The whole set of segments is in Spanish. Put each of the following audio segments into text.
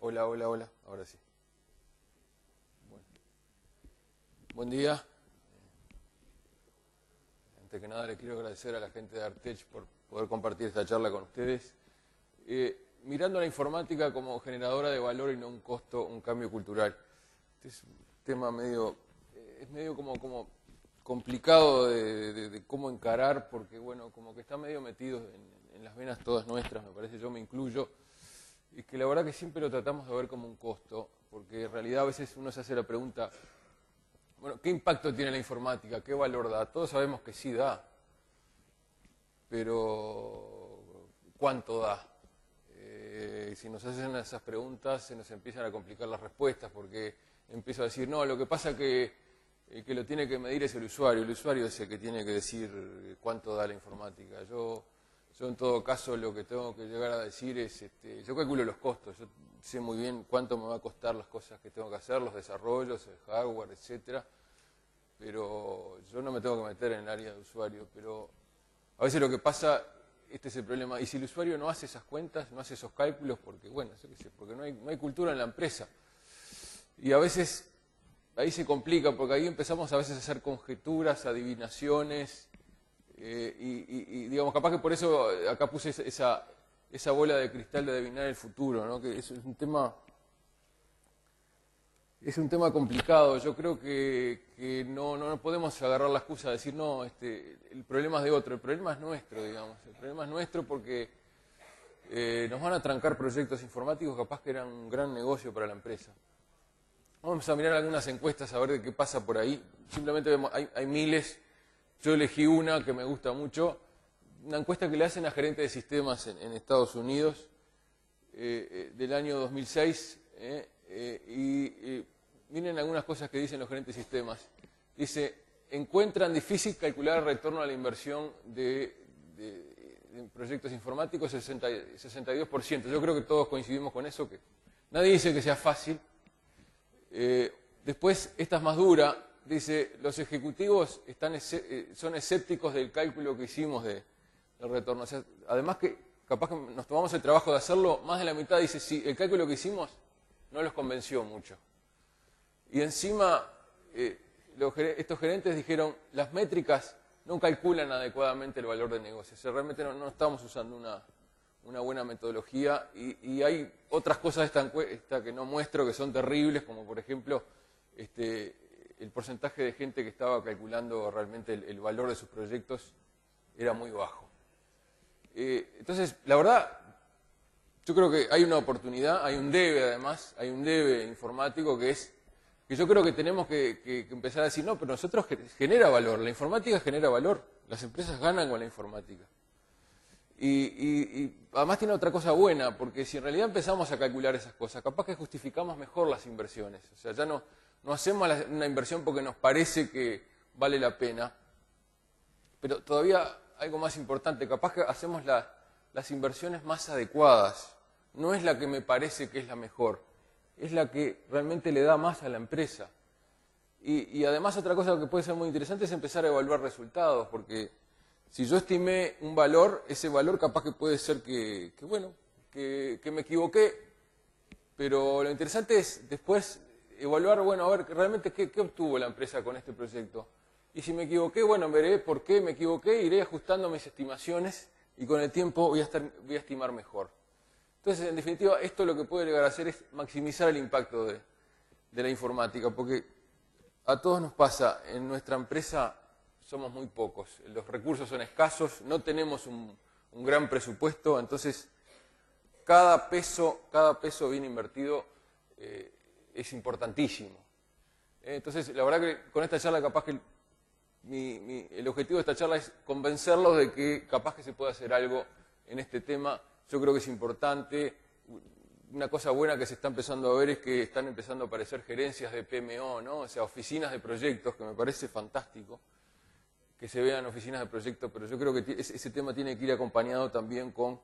Hola, hola, hola. Ahora sí. Bueno. Buen día. Antes que nada le quiero agradecer a la gente de Artech por poder compartir esta charla con ustedes. Mirando la informática como generadora de valor y no un costo, un cambio cultural. Este es un tema medio como complicado de cómo encarar, porque bueno, como que está medio metido en las venas todas nuestras, me parece, yo me incluyo. Y que la verdad que siempre lo tratamos de ver como un costo, porque en realidad a veces uno se hace la pregunta, bueno, ¿qué impacto tiene la informática? ¿Qué valor da? Todos sabemos que sí da, pero ¿cuánto da? Si nos hacen esas preguntas se nos empiezan a complicar las respuestas, porque empiezo a decir, no, lo que pasa es que el que lo tiene que medir es el usuario es el que tiene que decir cuánto da la informática. Yo en todo caso lo que tengo que llegar a decir es, yo calculo los costos, yo sé muy bien cuánto me va a costar las cosas que tengo que hacer, los desarrollos, el hardware, etcétera, pero yo no me tengo que meter en el área de usuario. Pero a veces lo que pasa, este es el problema, y si el usuario no hace esas cuentas, no hace esos cálculos, porque bueno, yo qué sé, porque no hay cultura en la empresa. Y a veces ahí se complica, porque ahí empezamos a veces a hacer conjeturas, adivinaciones, y digamos, capaz que por eso acá puse esa bola de cristal de adivinar el futuro, ¿no? Que es un tema complicado. Yo creo que no podemos agarrar la excusa de decir, no, el problema es de otro, el problema es nuestro, digamos. El problema es nuestro porque nos van a trancar proyectos informáticos capaz que eran un gran negocio para la empresa. Vamos a mirar algunas encuestas a ver de qué pasa por ahí. Simplemente vemos, hay miles. Yo elegí una que me gusta mucho, una encuesta que le hacen a gerentes de sistemas en Estados Unidos del año 2006, y miren algunas cosas que dicen los gerentes de sistemas. Dice, encuentran difícil calcular el retorno a la inversión de proyectos informáticos, 62%. Yo creo que todos coincidimos con eso, que nadie dice que sea fácil. Después, esta es más dura. Dice, los ejecutivos son escépticos del cálculo que hicimos del retorno. O sea, además que capaz que nos tomamos el trabajo de hacerlo, más de la mitad dice, sí, el cálculo que hicimos no los convenció mucho. Y encima, estos gerentes dijeron, las métricas no calculan adecuadamente el valor de negocio. O sea, realmente no estamos usando una buena metodología, y hay otras cosas de esta encuesta que no muestro que son terribles, como por ejemplo, el porcentaje de gente que estaba calculando realmente el valor de sus proyectos era muy bajo. Entonces, la verdad, yo creo que hay una oportunidad, hay un debe además, hay un debe informático que yo creo que tenemos que empezar a decir, no, pero nosotros genera valor, la informática genera valor, las empresas ganan con la informática. Y además tiene otra cosa buena, porque si en realidad empezamos a calcular esas cosas, capaz que justificamos mejor las inversiones. O sea, ya no hacemos una inversión porque nos parece que vale la pena, pero todavía algo más importante, capaz que hacemos las inversiones más adecuadas. No es la que me parece que es la mejor, es la que realmente le da más a la empresa. Y además otra cosa que puede ser muy interesante es empezar a evaluar resultados, porque si yo estimé un valor, ese valor capaz que puede ser que me equivoqué, pero lo interesante es después evaluar, bueno, a ver realmente qué obtuvo la empresa con este proyecto. Y si me equivoqué, bueno, veré por qué me equivoqué, iré ajustando mis estimaciones y con el tiempo voy a estimar mejor. Entonces, en definitiva, esto lo que puede llegar a hacer es maximizar el impacto de la informática, porque a todos nos pasa, en nuestra empresa somos muy pocos, los recursos son escasos, no tenemos un gran presupuesto, entonces cada peso bien invertido es importantísimo. Entonces, la verdad que con esta charla capaz que el objetivo de esta charla es convencerlos de que capaz que se puede hacer algo en este tema. Yo creo que es importante. Una cosa buena que se está empezando a ver es que están empezando a aparecer gerencias de PMO, ¿no? O sea, oficinas de proyectos, que me parece fantástico que se vean oficinas de proyectos, pero yo creo que ese tema tiene que ir acompañado también con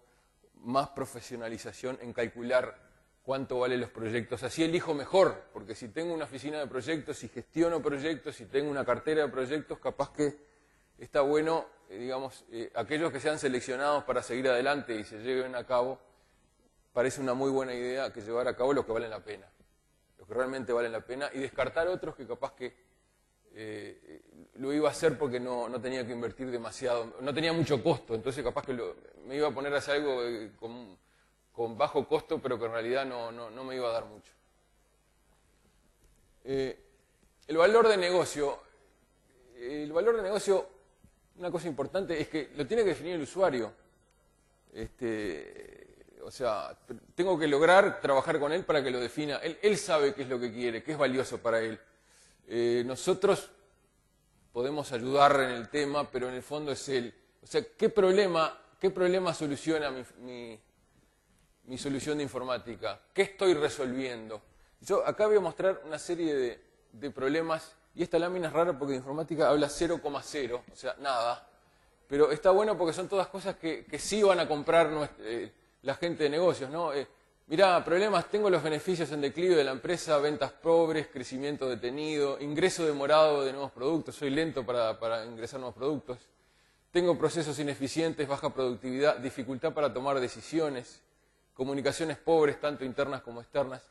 más profesionalización en calcular cuánto valen los proyectos. Así elijo mejor, porque si tengo una oficina de proyectos, si gestiono proyectos, si tengo una cartera de proyectos, capaz que está bueno, digamos, aquellos que sean seleccionados para seguir adelante y se lleven a cabo, parece una muy buena idea que llevar a cabo los que valen la pena, los que realmente valen la pena, y descartar otros que capaz que lo iba a hacer porque no tenía que invertir demasiado, no tenía mucho costo, entonces capaz que me iba a poner a hacer algo con bajo costo, pero que en realidad no me iba a dar mucho. El valor de negocio. El valor de negocio, una cosa importante, es que lo tiene que definir el usuario. O sea, tengo que lograr trabajar con él para que lo defina. Él sabe qué es lo que quiere, qué es valioso para él. Nosotros podemos ayudar en el tema, pero en el fondo es él. O sea, ¿qué problema soluciona mi solución de informática? ¿Qué estoy resolviendo? Yo acá voy a mostrar una serie de problemas, y esta lámina es rara porque de informática habla 0,0, o sea, nada. Pero está bueno porque son todas cosas que sí van a comprar la gente de negocios, ¿no? Mirá, problemas, tengo los beneficios en declive de la empresa, ventas pobres, crecimiento detenido, ingreso demorado de nuevos productos, soy lento para ingresar nuevos productos, tengo procesos ineficientes, baja productividad, dificultad para tomar decisiones, comunicaciones pobres, tanto internas como externas,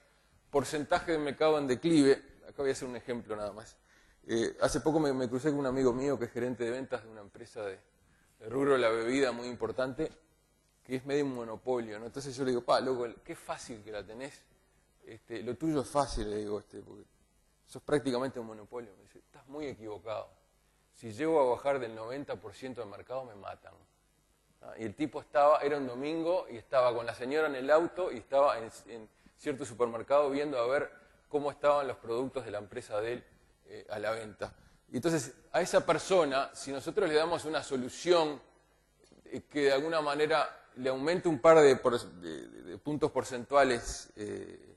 porcentaje de mercado en declive. Acá voy a hacer un ejemplo nada más. Hace poco me crucé con un amigo mío que es gerente de ventas de una empresa de rubro de la bebida muy importante, que es medio un monopolio, ¿no? Entonces yo le digo, loco, qué fácil que la tenés, lo tuyo es fácil, le digo, porque sos prácticamente un monopolio. Me dice, estás muy equivocado. Si llego a bajar del 90% del mercado me matan. Y el tipo era un domingo y estaba con la señora en el auto y estaba en cierto supermercado viendo a ver cómo estaban los productos de la empresa de él a la venta. Y entonces a esa persona, si nosotros le damos una solución que de alguna manera le aumente un par de puntos porcentuales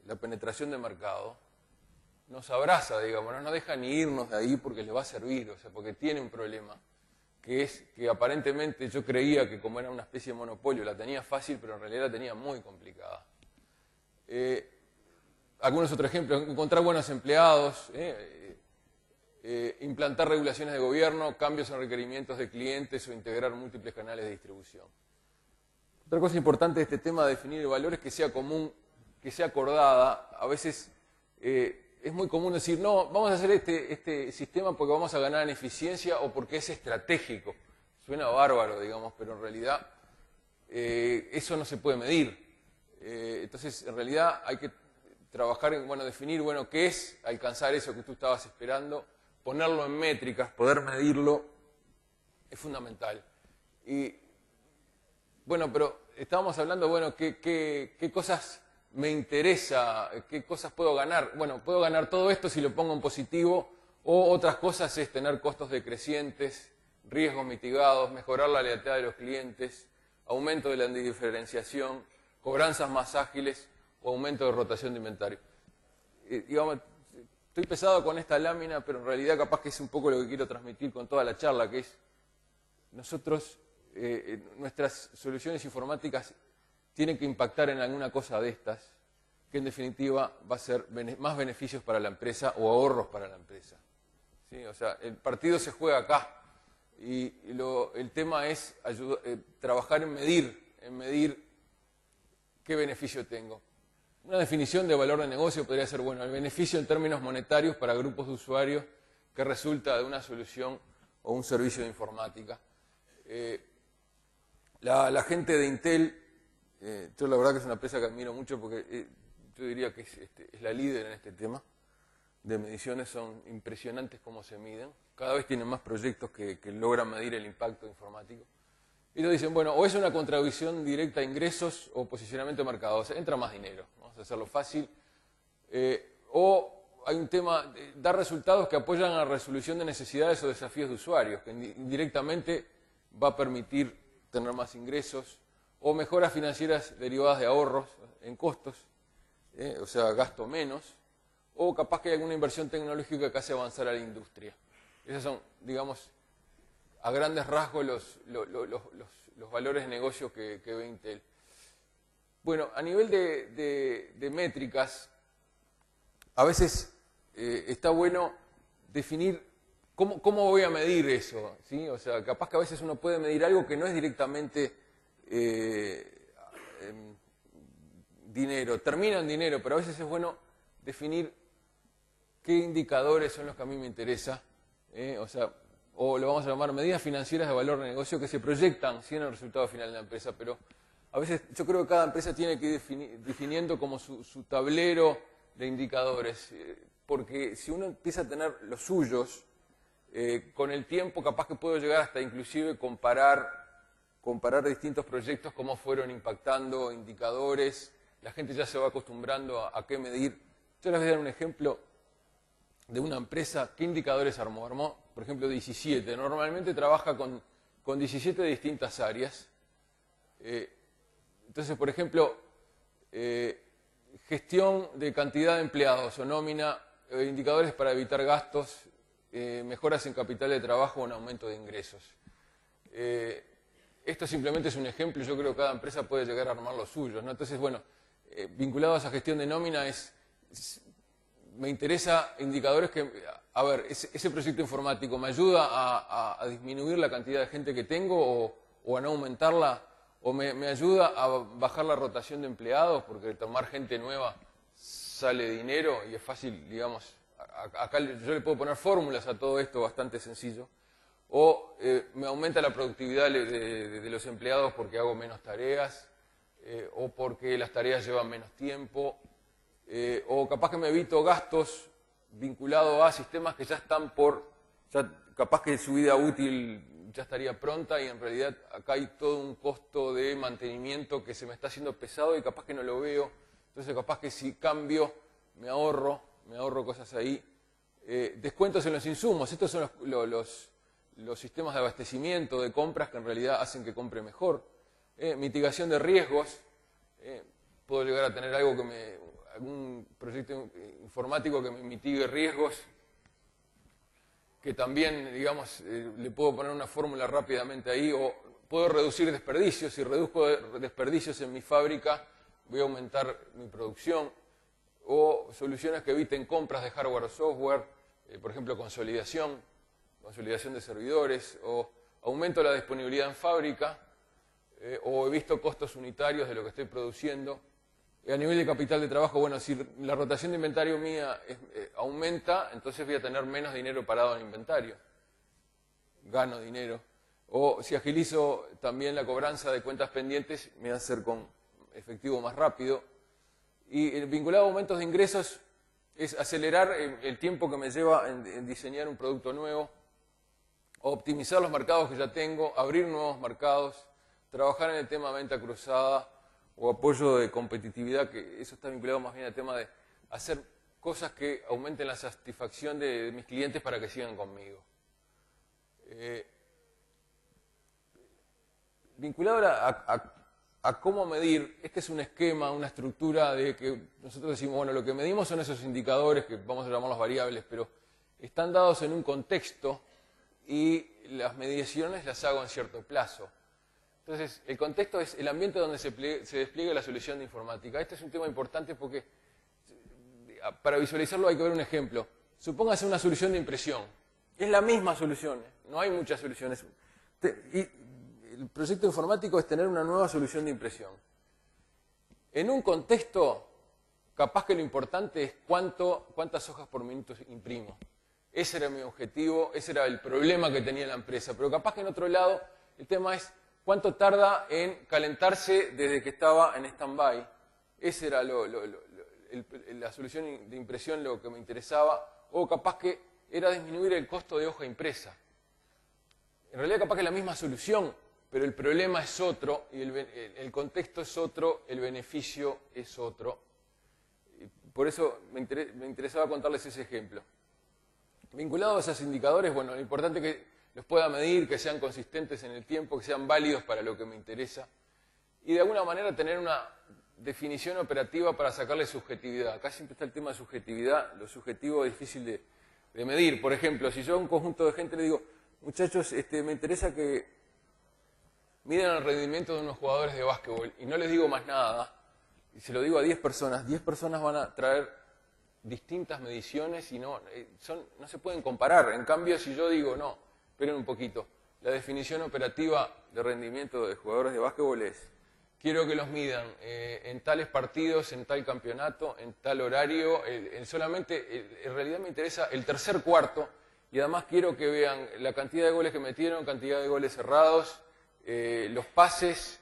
la penetración de mercado, nos abraza, digamos, no nos deja ni irnos de ahí porque le va a servir, o sea, porque tiene un problema, que es que aparentemente yo creía que como era una especie de monopolio la tenía fácil, pero en realidad la tenía muy complicada. Algunos otros ejemplos, encontrar buenos empleados, implantar regulaciones de gobierno, cambios en requerimientos de clientes o integrar múltiples canales de distribución. Otra cosa importante de este tema de definir el valor es que sea común, que sea acordada. A veces es muy común decir, no, vamos a hacer este sistema porque vamos a ganar en eficiencia o porque es estratégico. Suena bárbaro, digamos, pero en realidad eso no se puede medir. Entonces, en realidad hay que trabajar en, definir, qué es alcanzar eso que tú estabas esperando, ponerlo en métricas, poder medirlo, es fundamental. Y, pero estábamos hablando, qué cosas me interesa, qué cosas puedo ganar. Bueno, puedo ganar todo esto si lo pongo en positivo, o otras cosas es tener costos decrecientes, riesgos mitigados, mejorar la lealtad de los clientes, aumento de la diferenciación, cobranzas más ágiles o aumento de rotación de inventario. Estoy pesado con esta lámina, pero en realidad capaz que es un poco lo que quiero transmitir con toda la charla, que es nosotros, nuestras soluciones informáticas tienen que impactar en alguna cosa de estas, que en definitiva va a ser más beneficios para la empresa o ahorros para la empresa. ¿Sí? O sea, el partido se juega acá y el tema es trabajar en medir qué beneficio tengo. Una definición de valor de negocio podría ser, el beneficio en términos monetarios para grupos de usuarios que resulta de una solución o un servicio de informática. La gente de Intel, yo la verdad que es una empresa que admiro mucho porque yo diría que es la líder en este tema de mediciones, son impresionantes cómo se miden. Cada vez tienen más proyectos que logran medir el impacto informático. Y ellos dicen, o es una contribución directa a ingresos o posicionamiento de mercado, o sea, entra más dinero, vamos a hacerlo fácil, o hay un tema, dar resultados que apoyan a la resolución de necesidades o desafíos de usuarios, que indirectamente va a permitir tener más ingresos, o mejoras financieras derivadas de ahorros en costos, o sea, gasto menos, o capaz que hay alguna inversión tecnológica que hace avanzar a la industria. Esos son, digamos, a grandes rasgos los valores de negocio que ve Intel. Bueno, a nivel de métricas, a veces está bueno definir cómo voy a medir eso, ¿sí? O sea, capaz que a veces uno puede medir algo que no es directamente dinero, termina en dinero, pero a veces es bueno definir qué indicadores son los que a mí me interesa, o lo vamos a llamar medidas financieras de valor de negocio que se proyectan sí, en el resultado final de la empresa, pero a veces yo creo que cada empresa tiene que ir definiendo como su tablero de indicadores, porque si uno empieza a tener los suyos, con el tiempo capaz que puedo llegar hasta inclusive comparar distintos proyectos, cómo fueron impactando indicadores, la gente ya se va acostumbrando a qué medir. Yo les voy a dar un ejemplo de una empresa, ¿qué indicadores armó? Armó, por ejemplo, 17. Normalmente trabaja con 17 distintas áreas. Entonces, por ejemplo, gestión de cantidad de empleados o nómina, indicadores para evitar gastos, mejoras en capital de trabajo o un aumento de ingresos. Esto simplemente es un ejemplo, yo creo que cada empresa puede llegar a armar los suyos, ¿no? Entonces, bueno, vinculado a esa gestión de nómina me interesa indicadores que, a ver, ese proyecto informático me ayuda a disminuir la cantidad de gente que tengo o a no aumentarla, o me ayuda a bajar la rotación de empleados, porque tomar gente nueva sale dinero y es fácil, digamos, acá yo le puedo poner fórmulas a todo esto bastante sencillo, o me aumenta la productividad de los empleados porque hago menos tareas, o porque las tareas llevan menos tiempo, o capaz que me evito gastos vinculados a sistemas que ya están capaz que su vida útil ya estaría pronta y en realidad acá hay todo un costo de mantenimiento que se me está haciendo pesado y capaz que no lo veo. Entonces capaz que si cambio me ahorro cosas ahí. Descuentos en los insumos, estos son los sistemas de abastecimiento, de compras que en realidad hacen que compre mejor. Mitigación de riesgos, puedo llegar a tener algún proyecto informático que me mitigue riesgos, que también, digamos, le puedo poner una fórmula rápidamente ahí, o puedo reducir desperdicios. Si reduzco desperdicios en mi fábrica, voy a aumentar mi producción, o soluciones que eviten compras de hardware o software, por ejemplo, consolidación de servidores, o aumento la disponibilidad en fábrica, o he visto costos unitarios de lo que estoy produciendo. A nivel de capital de trabajo, bueno, si la rotación de inventario mía aumenta, entonces voy a tener menos dinero parado en inventario. Gano dinero. O si agilizo también la cobranza de cuentas pendientes, me va a hacer con efectivo más rápido. Y vinculado a aumentos de ingresos es acelerar el tiempo que me lleva en diseñar un producto nuevo, o optimizar los mercados que ya tengo, abrir nuevos mercados, trabajar en el tema de venta cruzada, o apoyo de competitividad, que eso está vinculado más bien al tema de hacer cosas que aumenten la satisfacción de mis clientes para que sigan conmigo. Vinculado a cómo medir, este es un esquema, una estructura de que nosotros decimos, bueno, lo que medimos son esos indicadores que vamos a llamarlos variables, pero están dados en un contexto y las mediciones las hago en cierto plazo. Entonces, el contexto es el ambiente donde se despliega la solución de informática. Este es un tema importante porque para visualizarlo hay que ver un ejemplo. Supóngase una solución de impresión. Es la misma solución, no hay muchas soluciones. Y el proyecto informático es tener una nueva solución de impresión. En un contexto, capaz que lo importante es cuántas hojas por minuto imprimo. Ese era mi objetivo, ese era el problema que tenía la empresa. Pero capaz que en otro lado, el tema es cuánto tarda en calentarse desde que estaba en stand-by. Esa era la solución de impresión, lo que me interesaba. O capaz que era disminuir el costo de hoja impresa. En realidad capaz que es la misma solución, pero el problema es otro, y el contexto es otro, el beneficio es otro. Y por eso me interesaba contarles ese ejemplo. Vinculado a esos indicadores, bueno, lo importante es que los pueda medir, que sean consistentes en el tiempo, que sean válidos para lo que me interesa. Y de alguna manera tener una definición operativa para sacarle subjetividad. Acá siempre está el tema de subjetividad. Lo subjetivo es difícil de medir. Por ejemplo, si yo a un conjunto de gente le digo, muchachos, me interesa que midan el rendimiento de unos jugadores de básquetbol y no les digo más nada, y se lo digo a 10 personas van a traer distintas mediciones y no se pueden comparar. En cambio, si yo digo, no, esperen un poquito, la definición operativa de rendimiento de jugadores de básquetbol es quiero que los midan en tales partidos, en tal campeonato, en tal horario. Solamente, en realidad me interesa el tercer cuarto, y además quiero que vean la cantidad de goles que metieron, cantidad de goles cerrados, los pases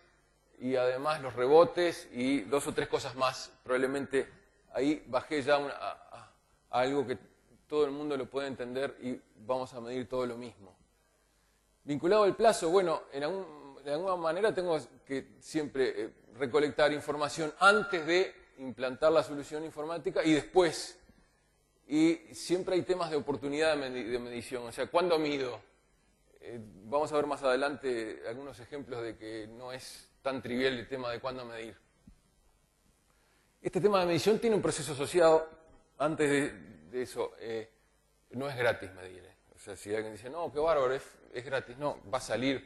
y además los rebotes y 2 o 3 cosas más. Probablemente ahí bajé ya a algo que todo el mundo lo puede entender y vamos a medir todo lo mismo. Vinculado al plazo, bueno, de alguna manera tengo que siempre recolectar información antes de implantar la solución informática y después. Y siempre hay temas de oportunidad de medición. O sea, ¿cuándo mido? Vamos a ver más adelante algunos ejemplos de que no es tan trivial el tema de cuándo medir. Este tema de medición tiene un proceso asociado. Antes de eso, no es gratis medir. O sea, si alguien dice, no, qué bárbaro, es gratis. No, va a salir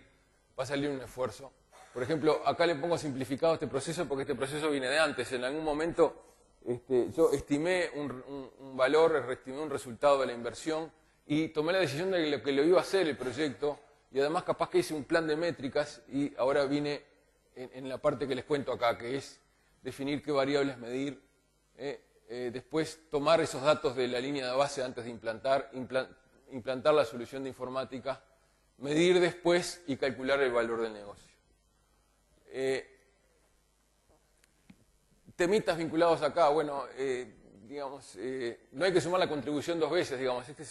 un esfuerzo. Por ejemplo, acá le pongo simplificado este proceso porque este proceso viene de antes. En algún momento yo estimé un valor, estimé un resultado de la inversión y tomé la decisión de que lo iba a hacer el proyecto y además capaz que hice un plan de métricas y ahora vine en la parte que les cuento acá, que es definir qué variables medir, después tomar esos datos de la línea de base antes de implantar la solución de informática, medir después y calcular el valor del negocio. Temitas vinculados acá, bueno, digamos, no hay que sumar la contribución 2 veces, digamos, este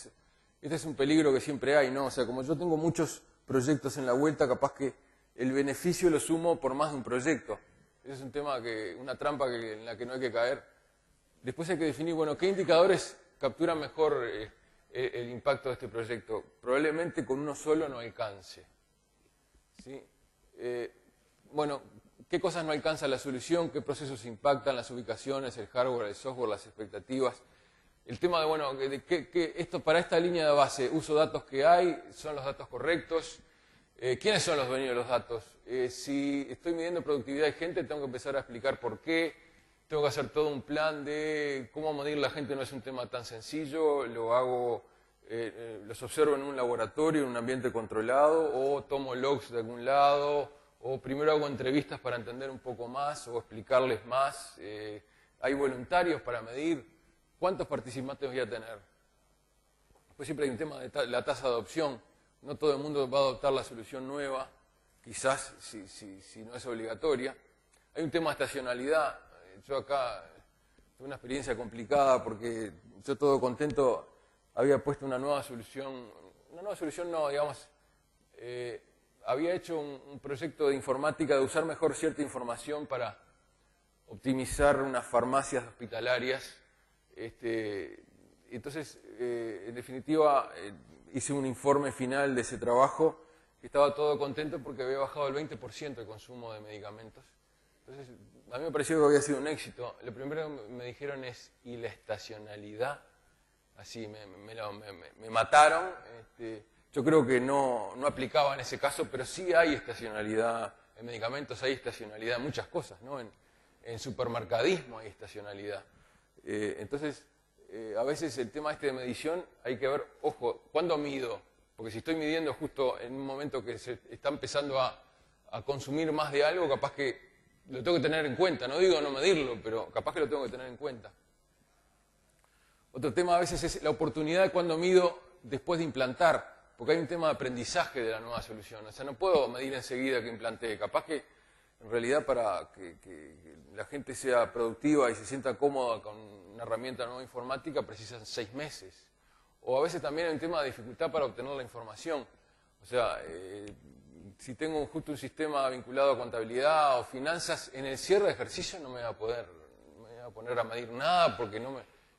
es un peligro que siempre hay, ¿no? O sea, como yo tengo muchos proyectos en la vuelta, capaz que el beneficio lo sumo por más de un proyecto. Ese es un tema, una trampa en la que no hay que caer. Después hay que definir, bueno, qué indicadores capturan mejor el impacto de este proyecto. Probablemente con uno solo no alcance. ¿Sí? Bueno, ¿qué cosas no alcanza la solución? ¿Qué procesos impactan? Las ubicaciones, el hardware, el software, las expectativas. El tema de, bueno, esto para esta línea de base, uso datos que hay, son los datos correctos. ¿Quiénes son los dueños de los datos? Si estoy midiendo productividad de gente, tengo que empezar a explicar por qué. Tengo que hacer todo un plan de cómo medir la gente, no es un tema tan sencillo. Lo hago, los observo en un laboratorio, en un ambiente controlado, o tomo logs de algún lado, o primero hago entrevistas para entender un poco más, o explicarles más. Hay voluntarios para medir. ¿Cuántos participantes voy a tener? Después siempre hay un tema de la tasa de adopción. No todo el mundo va a adoptar la solución nueva, quizás si no es obligatoria. Hay un tema de estacionalidad. Yo acá tuve una experiencia complicada porque yo todo contento había puesto una nueva solución no, digamos, había hecho un proyecto de informática de usar mejor cierta información para optimizar unas farmacias hospitalarias. Entonces, en definitiva, hice un informe final de ese trabajo que estaba todo contento porque había bajado el 20% el consumo de medicamentos. Entonces, a mí me pareció que había sido un éxito. Lo primero que me dijeron es, ¿y la estacionalidad? Así, me mataron. Yo creo que no aplicaba en ese caso, pero sí hay estacionalidad en medicamentos, hay estacionalidad en muchas cosas, ¿no? En supermercadismo hay estacionalidad. Entonces, a veces el tema de medición hay que ver, ojo, ¿cuándo mido? Porque si estoy midiendo justo en un momento que se está empezando a consumir más de algo, capaz que lo tengo que tener en cuenta. No digo no medirlo, pero capaz que lo tengo que tener en cuenta. Otro tema a veces es la oportunidad de cuándo mido después de implantar, porque hay un tema de aprendizaje de la nueva solución. O sea, no puedo medir enseguida que implanté. Capaz que en realidad para que la gente sea productiva y se sienta cómoda con una herramienta nueva informática precisan 6 meses. O a veces también hay un tema de dificultad para obtener la información. O sea, si tengo justo un sistema vinculado a contabilidad o finanzas, en el cierre de ejercicio no me voy a poner a medir nada porque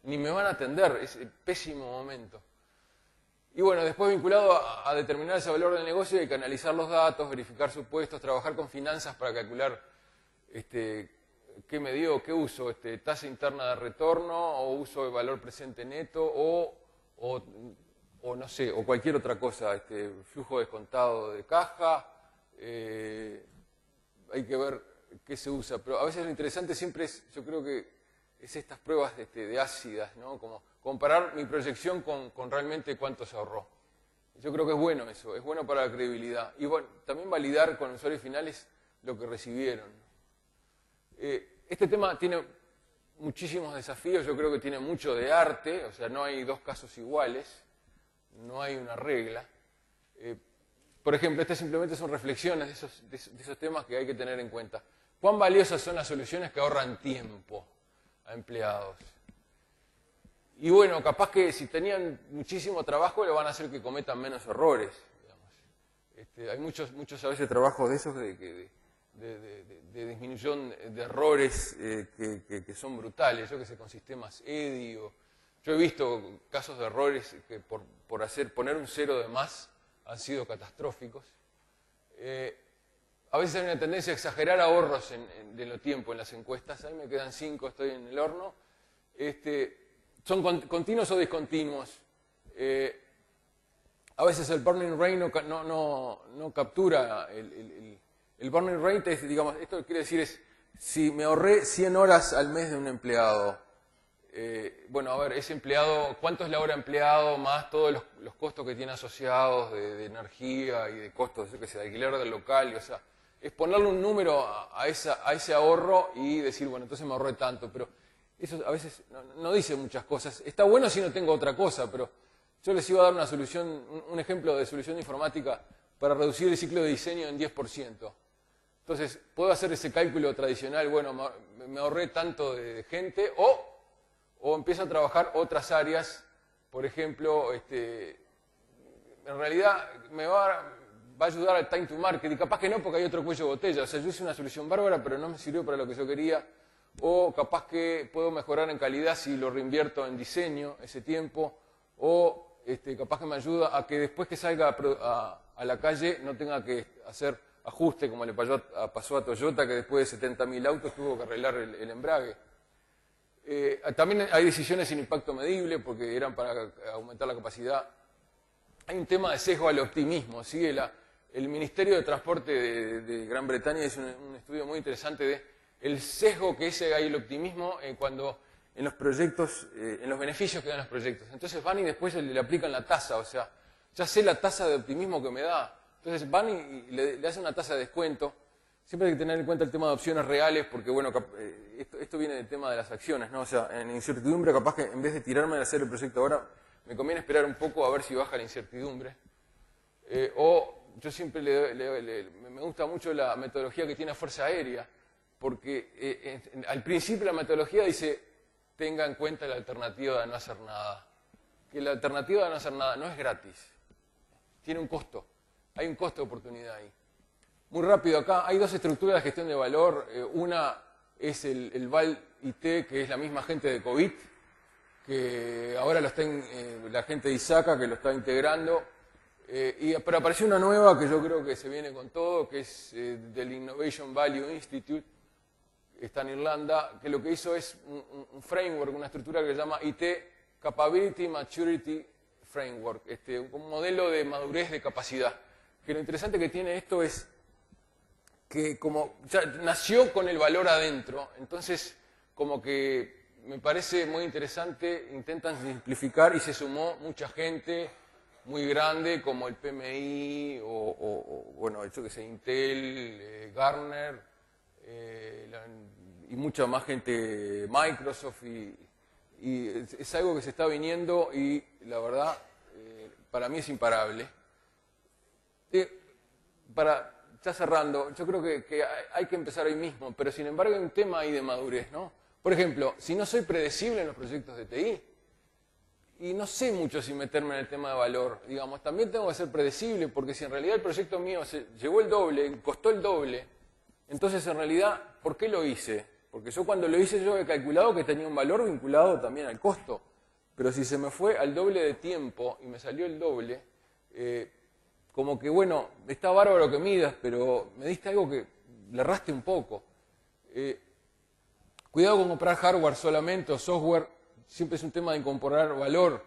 ni me van a atender. Es el pésimo momento. Y bueno, después vinculado a determinar ese valor del negocio hay que analizar los datos, verificar supuestos, trabajar con finanzas para calcular qué me dio, qué uso, tasa interna de retorno o uso de valor presente neto o no sé, o cualquier otra cosa, flujo descontado de caja, hay que ver qué se usa. Pero a veces lo interesante siempre es, yo creo que es estas pruebas de ácidas, ¿no? Como comparar mi proyección con realmente cuánto se ahorró. Yo creo que es bueno eso, es bueno para la credibilidad. Y bueno, también validar con usuarios finales lo que recibieron. Este tema tiene muchísimos desafíos, yo creo que tiene mucho de arte, o sea, no hay dos casos iguales, no hay una regla. Por ejemplo, estas simplemente son reflexiones de esos temas que hay que tener en cuenta. ¿Cuán valiosas son las soluciones que ahorran tiempo a empleados? Y bueno, capaz que si tenían muchísimo trabajo, le van a hacer que cometan menos errores. Hay muchos a veces trabajos de esos de disminución de errores que son brutales. Yo que sé, con sistemas EDI. Yo he visto casos de errores que por poner un cero de más han sido catastróficos. A veces hay una tendencia a exagerar ahorros de lo tiempo en las encuestas. A mí me quedan 5, estoy en el horno. Son continuos o discontinuos. A veces el burning rate no captura. El burning rate es, digamos, esto quiere decir es, si me ahorré 100 horas al mes de un empleado, bueno, a ver, ese empleado, ¿cuánto es la hora empleado más todos los costos que tiene asociados de energía y de costos, yo qué sé, de alquiler del local? O sea, es ponerle un número a ese ahorro y decir, bueno, entonces me ahorré tanto, pero eso a veces no dice muchas cosas. Está bueno si no tengo otra cosa, pero yo les iba a dar una solución, un ejemplo de solución informática para reducir el ciclo de diseño en 10%. Entonces, puedo hacer ese cálculo tradicional, bueno, me ahorré tanto de gente, o empiezo a trabajar otras áreas, por ejemplo, en realidad me va a ayudar al time to market, y capaz que no porque hay otro cuello de botella. O sea, yo hice una solución bárbara, pero no me sirvió para lo que yo quería. O capaz que puedo mejorar en calidad si lo reinvierto en diseño ese tiempo. O capaz que me ayuda a que después que salga a la calle no tenga que hacer ajuste como le pasó a Toyota, que después de 70.000 autos tuvo que arreglar el embrague. También hay decisiones sin impacto medible porque eran para aumentar la capacidad. Hay un tema de sesgo al optimismo. ¿Sí? El Ministerio de Transporte de Gran Bretaña hizo un estudio muy interesante de el sesgo que hay el optimismo cuando en los proyectos, en los beneficios que dan los proyectos. Entonces van y después le aplican la tasa, o sea, ya sé la tasa de optimismo que me da. Entonces van y le hacen una tasa de descuento. Siempre hay que tener en cuenta el tema de opciones reales, porque bueno, esto viene del tema de las acciones, ¿no? O sea, en incertidumbre capaz que en vez de tirarme a hacer el proyecto ahora, me conviene esperar un poco a ver si baja la incertidumbre. O yo siempre me gusta mucho la metodología que tiene Fuerza Aérea, porque al principio la metodología dice, tenga en cuenta la alternativa de no hacer nada. Que la alternativa de no hacer nada no es gratis, tiene un costo, hay un costo de oportunidad ahí. Muy rápido acá, hay dos estructuras de gestión de valor. Una es el VAL-IT, que es la misma gente de COVID, que ahora la gente de ISACA que lo está integrando. Pero apareció una nueva que yo creo que se viene con todo, que es del Innovation Value Institute, que está en Irlanda, que lo que hizo es un framework, una estructura que se llama IT Capability Maturity Framework, un modelo de madurez de capacidad. Que lo interesante que tiene esto es que como ya nació con el valor adentro, entonces como que me parece muy interesante, intentan simplificar y se sumó mucha gente muy grande como el PMI bueno, yo que sé, Intel, Gartner y mucha más gente, Microsoft y es algo que se está viniendo y la verdad para mí es imparable. Ya cerrando, yo creo que hay que empezar hoy mismo, pero sin embargo hay un tema ahí de madurez, ¿no? Por ejemplo, si no soy predecible en los proyectos de TI, y no sé mucho si meterme en el tema de valor, digamos, también tengo que ser predecible, porque si en realidad el proyecto mío se llevó el doble, costó el doble, entonces en realidad, ¿por qué lo hice? Porque yo cuando lo hice yo he calculado que tenía un valor vinculado también al costo, pero si se me fue al doble de tiempo y me salió el doble, como que, bueno, está bárbaro que midas, pero me diste algo que le erraste un poco. Cuidado con comprar hardware solamente o software, siempre es un tema de incorporar valor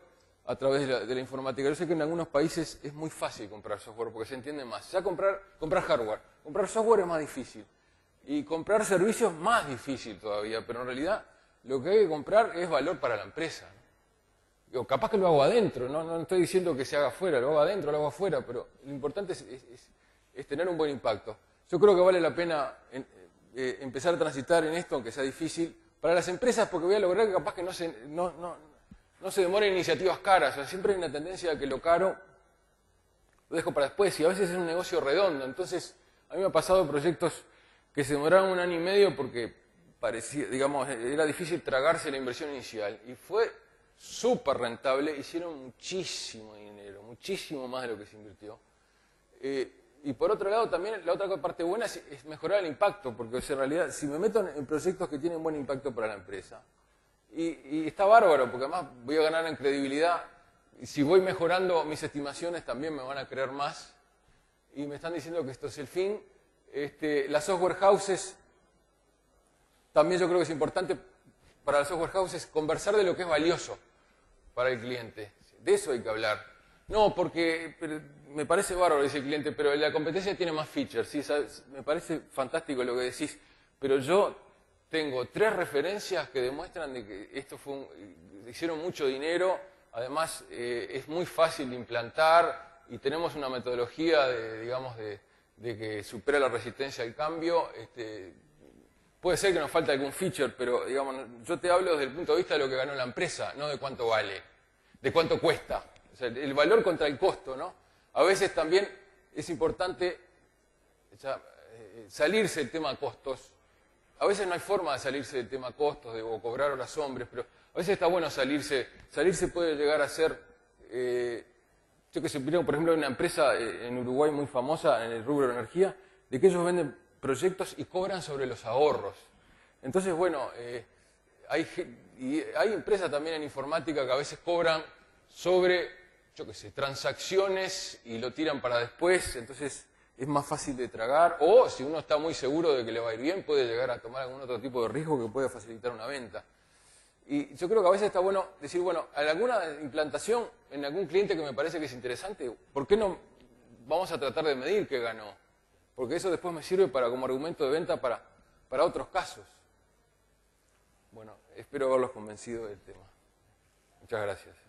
a través de la informática. Yo sé que en algunos países es muy fácil comprar software porque se entiende más. Ya comprar hardware, comprar software es más difícil. Y comprar servicios más difícil todavía, pero en realidad lo que hay que comprar es valor para la empresa. O capaz que lo hago adentro, no estoy diciendo que se haga afuera, lo hago adentro, lo hago afuera, pero lo importante es tener un buen impacto. Yo creo que vale la pena empezar a transitar en esto, aunque sea difícil. Para las empresas, porque voy a lograr que capaz que no se demoren iniciativas caras. O sea, siempre hay una tendencia a que lo caro lo dejo para después, y a veces es un negocio redondo. Entonces, a mí me ha pasado proyectos que se demoraron 1 año y medio porque parecía, digamos, era difícil tragarse la inversión inicial. Y fue súper rentable, hicieron muchísimo dinero, muchísimo más de lo que se invirtió. Y por otro lado, también la otra parte buena es mejorar el impacto, porque en realidad, si me meto en proyectos que tienen buen impacto para la empresa, y está bárbaro, porque además voy a ganar en credibilidad, y si voy mejorando mis estimaciones también me van a creer más, y me están diciendo que esto es el fin. Las software houses, también yo creo que es importante para las software houses conversar de lo que es valioso para el cliente. De eso hay que hablar. No, porque me parece bárbaro, dice el cliente, pero la competencia tiene más features. ¿Sí? Me parece fantástico lo que decís, pero yo tengo 3 referencias que demuestran de que esto hicieron mucho dinero, además es muy fácil de implantar y tenemos una metodología de que supera la resistencia al cambio. Puede ser que nos falte algún feature, pero digamos, yo te hablo desde el punto de vista de lo que ganó la empresa, no de cuánto vale, de cuánto cuesta. O sea, el valor contra el costo, ¿no? A veces también es importante salirse del tema costos. A veces no hay forma de salirse del tema costos o cobrar horas hombres, pero a veces está bueno salirse. Salirse puede llegar a ser, yo que sé, por ejemplo, hay una empresa en Uruguay muy famosa en el rubro de energía, de que ellos venden proyectos y cobran sobre los ahorros. Entonces, bueno, hay empresas también en informática que a veces cobran sobre, yo qué sé, transacciones y lo tiran para después, entonces es más fácil de tragar, o si uno está muy seguro de que le va a ir bien, puede llegar a tomar algún otro tipo de riesgo que pueda facilitar una venta. Y yo creo que a veces está bueno decir, bueno, en alguna implantación, en algún cliente que me parece que es interesante, ¿por qué no vamos a tratar de medir qué ganó? Porque eso después me sirve como argumento de venta para otros casos. Bueno, espero haberlos convencido del tema. Muchas gracias.